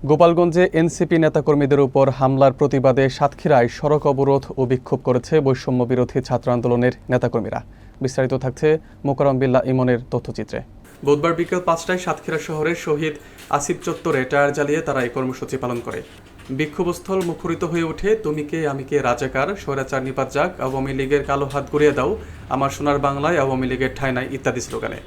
গোপালগঞ্জে এনসিপি নেতাকর্মীদের উপর হামলার প্রতিবাদে সাতক্ষীরায় সড়ক অবরোধ ও বিক্ষোভ করেছে বৈষম্য বিরোধী ছাত্র আন্দোলনের নেতাকর্মীরা। বিস্তারিত থাকছে মোকাররম বিল্লাহ ইমনের তথ্যচিত্রে। বুধবার বিকেল ৫টায় সাতক্ষীরা শহরের শহীদ আসিফ চত্বরে টায়ার জ্বালিয়ে তারা এই কর্মসূচি পালন করে। বিক্ষোভস্থল মুখরিত হয়ে ওঠে তুমি কে আমি কে রাজাকার, স্বৈরাচার নিপাত যাক, আওয়ামী লীগের কালো হাত গড়িয়ে দাও, আমার সোনার বাংলায় আওয়ামী লীগের ঠাঁই নাই ইত্যাদি স্লোগানে।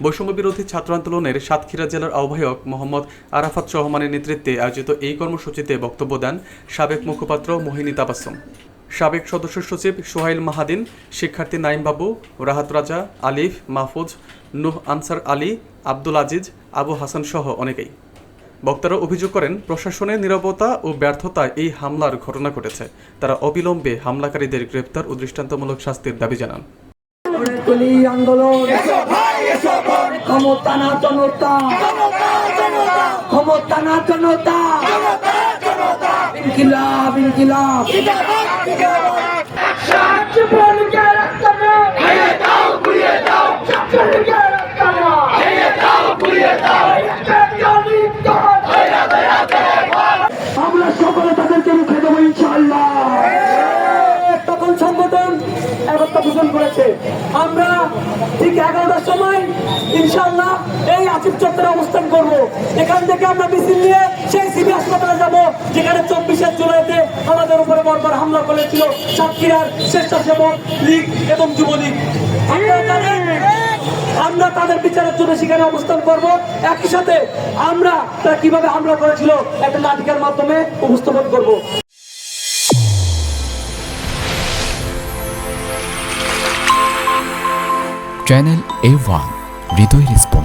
বৈষম্য বিরোধী ছাত্র আন্দোলনের সাতক্ষীরা জেলার আহ্বায়ক মোহাম্মদ আরাফাত রহমানের নেতৃত্বে আয়োজিত এই কর্মসূচিতে বক্তব্য দেন সাবেক মুখপাত্র মোহিনী তাবাসসুম, সাবেক সদস্য সচিব সোহাইল মাহাদিন, শিক্ষার্থী নাইম বাবু, রাহাত রাজা, আলিফ, মাহফুজ, নূহ আনসার আলী, আব্দুল আজিজ, আবু হাসান সহ অনেকেই। বক্তারা অভিযোগ করেন প্রশাসনের নীরবতা ও ব্যর্থতায় এই হামলার ঘটনা ঘটেছে। তারা অবিলম্বে হামলাকারীদের গ্রেপ্তার ও দৃষ্টান্তমূলক শাস্তির দাবি জানান। আমরা সকলে তাদেরকে রুখে দেবো ইনশাআল্লাহ। তখন সংগঠন একতা পোষণ করেছে। আমরা ঠিক 11টার সময় ইনশাআল্লাহ এই আসিফ চত্বরে অবস্থান করব। এখান থেকে আমরা মিছিল নিয়ে সেই সিবি হাসপাতালে যাব, যেখানে 24 জুলাইতে আমাদের উপরে বর্বর হামলা করেছিল সাতক্ষীরার স্বেচ্ছাসেবক লীগ এবং যুবলীগ। আমরা তাদের বিচারের জন্য সেখানে অবস্থান করব। একই সাথে আমরা তারা কিভাবে হামলা করেছিল একটা নাটিকার মাধ্যমে উপস্থাপন করব। চ্যানেল A1 হৃদয় রেসপন্স।